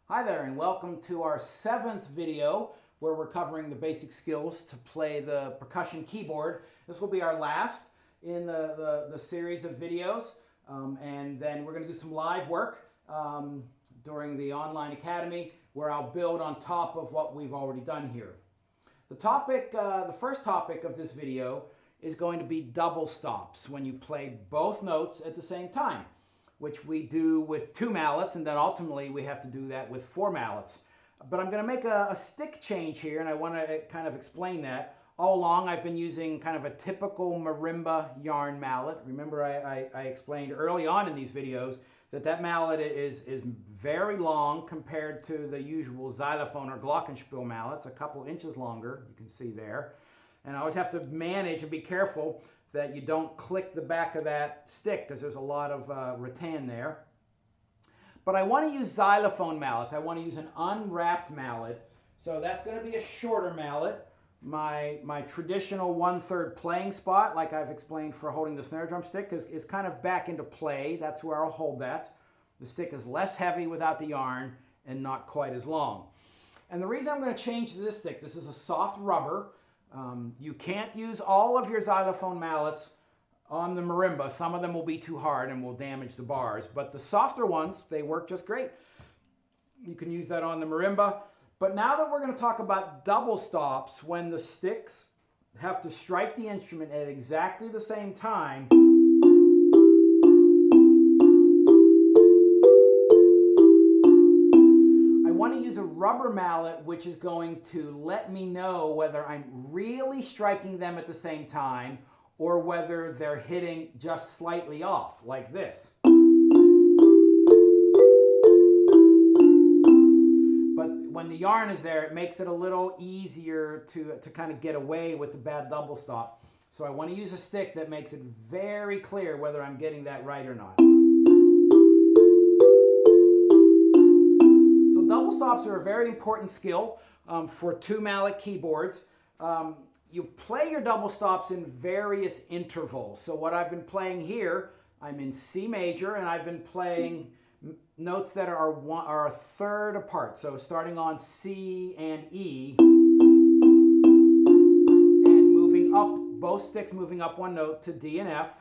Hi there, and welcome to our 7th video where we're covering the basic skills to play the percussion keyboard. This will be our last in the series of videos, and then we're going to do some live work during the online academy where I'll build on top of what we've already done here. The first topic of this video is going to be double stops, when you play both notes at the same time, which we do with 2 mallets, and then ultimately we have to do that with 4 mallets. But I'm going to make a stick change here, and I want to kind of explain that. All along I've been using kind of a typical marimba yarn mallet. Remember I explained early on in these videos that mallet is very long compared to the usual xylophone or glockenspiel mallets, a couple inches longer, you can see there. And I always have to manage and be careful that you don't click the back of that stick because there's a lot of rattan there. But I want to use xylophone mallets. I want to use an unwrapped mallet. So that's going to be a shorter mallet. My traditional 1/3 playing spot, like I've explained for holding the snare drum stick, is kind of back into play. That's where I'll hold that. The stick is less heavy without the yarn and not quite as long. And the reason I'm going to change to this stick, this is a soft rubber. You can't use all of your xylophone mallets on the marimba. Some of them will be too hard and will damage the bars, but the softer ones, they work just great. You can use that on the marimba. But now that we're going to talk about double stops, when the sticks have to strike the instrument at exactly the same time, use a rubber mallet which is going to let me know whether I'm really striking them at the same time or whether they're hitting just slightly off, like this. But when the yarn is there, it makes it a little easier to kind of get away with the bad double stop. So I want to use a stick that makes it very clear whether I'm getting that right or not. Double stops are a very important skill for 2 mallet keyboards. You play your double stops in various intervals. So what I've been playing here, I'm in C major, and I've been playing notes that are a third apart. So starting on C and E, and moving up, both sticks moving up one note to D and F.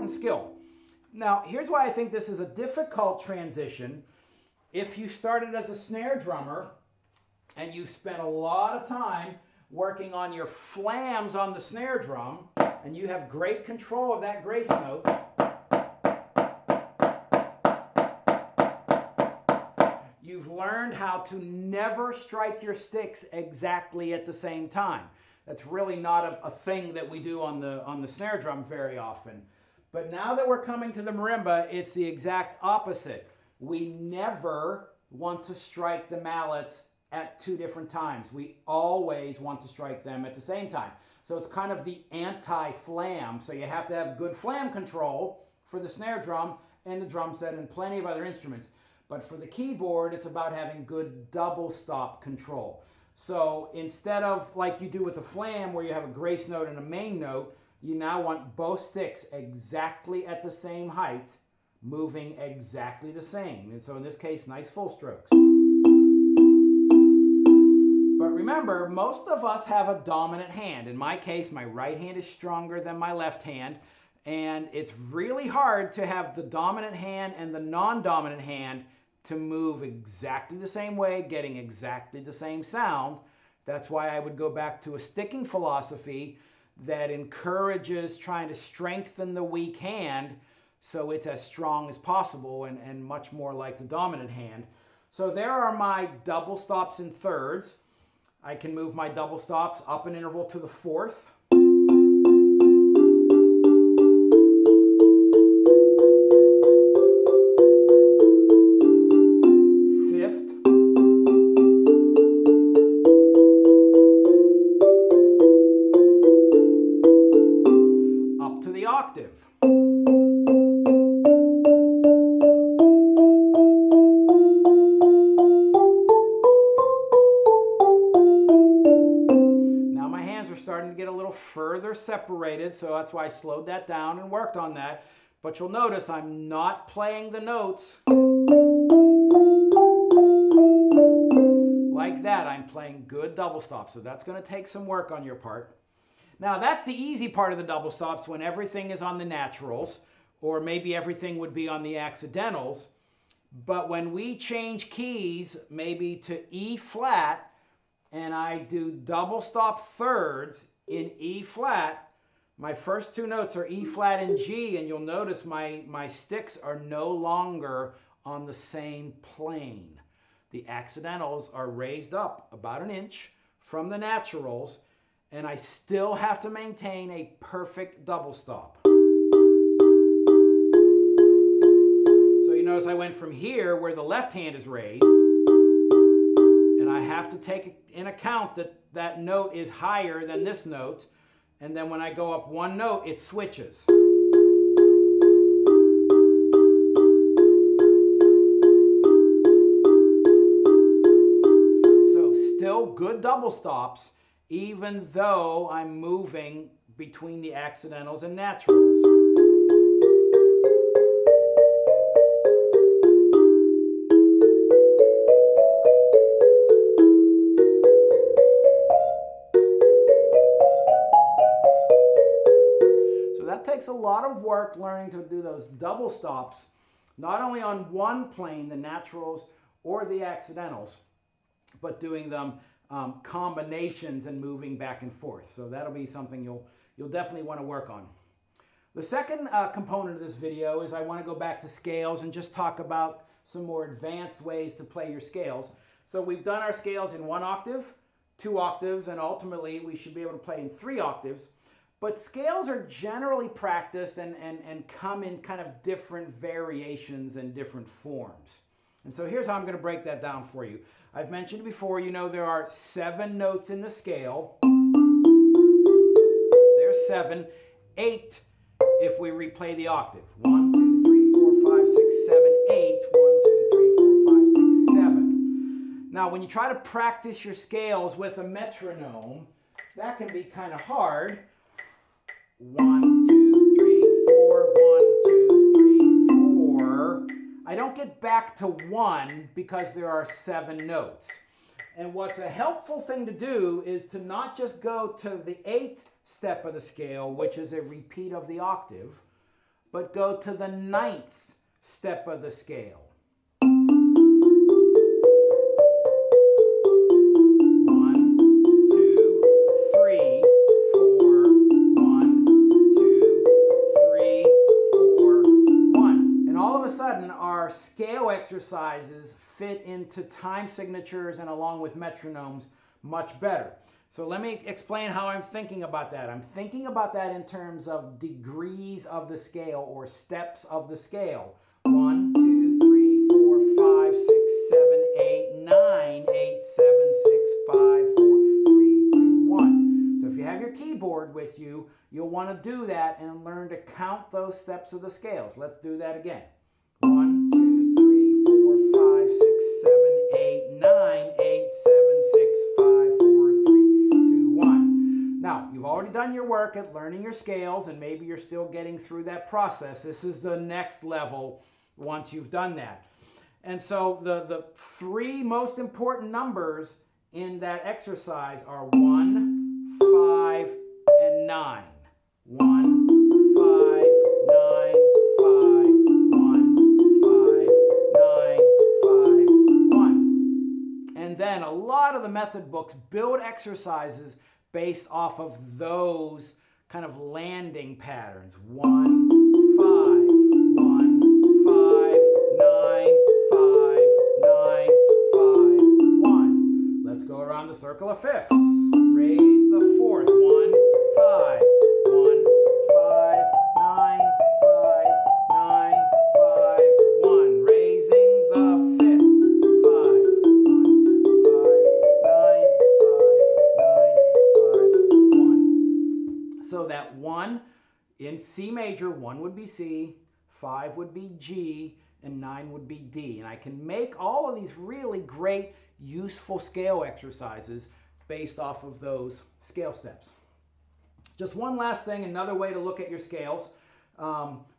Skill. Now, here's why I think this is a difficult transition. If you started as a snare drummer and you spent a lot of time working on your flams on the snare drum, and you have great control of that grace note, you've learned how to never strike your sticks exactly at the same time. That's really not a thing that we do on the snare drum very often. But now that we're coming to the marimba, it's the exact opposite. We never want to strike the mallets at 2 different times. We always want to strike them at the same time. So it's kind of the anti-flam. So you have to have good flam control for the snare drum and the drum set and plenty of other instruments. But for the keyboard, it's about having good double stop control. So instead of like you do with the flam where you have a grace note and a main note, you now want both sticks exactly at the same height, moving exactly the same. And so in this case, nice full strokes. But remember, most of us have a dominant hand. In my case, my right hand is stronger than my left hand, and it's really hard to have the dominant hand and the non-dominant hand to move exactly the same way, getting exactly the same sound. That's why I would go back to a sticking philosophy that encourages trying to strengthen the weak hand so it's as strong as possible and much more like the dominant hand. So there are my double stops in thirds. I can move my double stops up an interval to the 4th. Octave. further separated, so that's why I slowed that down and worked on that. But you'll notice I'm not playing the notes like that. I'm playing good double stops, so that's going to take some work on your part. Now that's the easy part of the double stops, when everything is on the naturals, or maybe everything would be on the accidentals. But when we change keys, maybe to E flat, and I do double stop thirds in E flat, my first two notes are E flat and G, and you'll notice my sticks are no longer on the same plane. The accidentals are raised up about an inch from the naturals, and I still have to maintain a perfect double stop. So you notice I went from here, where the left hand is raised, and I have to take in account that that note is higher than this note, and then when I go up one note, it switches. So still good double stops, even though I'm moving between the accidentals and naturals. So that takes a lot of work, learning to do those double stops, not only on one plane, the naturals or the accidentals, but doing them combinations and moving back and forth. So that'll be something you'll definitely want to work on. The second component of this video is I want to go back to scales and just talk about some more advanced ways to play your scales. So we've done our scales in 1 octave, 2 octaves, and ultimately we should be able to play in 3 octaves. But scales are generally practiced and come in kind of different variations and different forms. And so here's how I'm going to break that down for you. I've mentioned before, you know, there are 7 notes in the scale. There's 7. 8 if we replay the octave. 1, 2, 3, 4, 5, 6, 7, 8. 1, 2, 3, 4, 5, 6, 7. Now, when you try to practice your scales with a metronome, that can be kind of hard. 1, 2, 3, 4, 1, 2, 3, 4. I don't get back to 1 because there are 7 notes. And what's a helpful thing to do is to not just go to the 8th step of the scale, which is a repeat of the octave, but go to the 9th step of the scale. 1, 2, 3, 4, 1, 2, 3, 4, 1. And all of a sudden, our scale exercises fit into time signatures and along with metronomes much better. So let me explain how I'm thinking about that. I'm thinking about that in terms of degrees of the scale or steps of the scale. 1, 2, 3, 4, 5, 6, 7, 8, 9, 8, 7, 6, 5, 4, 3, 2, 1. So if you have your keyboard with you, you'll want to do that and learn to count those steps of the scales. Let's do that again. 1, 2, 3, 4, 5, 6, 7, 8, 9, 8, 7, 6, 5, 4, 3, 2, 1. Now, you've already done your work at learning your scales, and maybe you're still getting through that process. This is the next level once you've done that. And so the 3 most important numbers in that exercise are 1, 5, and 9. 1, 5, 9, 5, 1, 5, 9, 5, 1. And then a lot of the method books build exercises based off of those kind of landing patterns. 1, 5, 1, 5, 9, 5, 9, 5, 1. Let's go around the circle of fifths. Raise the 4th. 1, 5, 1, 5, 9, 5, 9, 5, 1. Raising the 5th. 5, 1, 5, 9, 5, 9, 5, 1. So that 1 in C major, 1 would be C, 5 would be G, and 9 would be D. And I can make all of these really great, useful scale exercises based off of those scale steps. Just one last thing, another way to look at your scales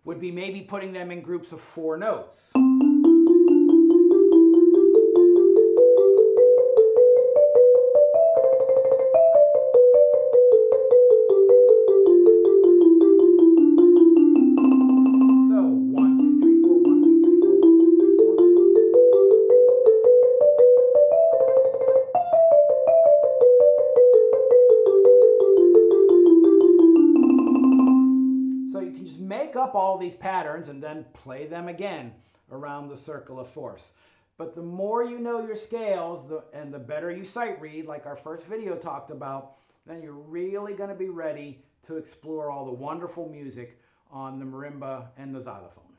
would be maybe putting them in groups of 4 notes. Make up all these patterns and then play them again around the circle of force. But the more you know your scales and the better you sight read, like our first video talked about, then you're really going to be ready to explore all the wonderful music on the marimba and the xylophone.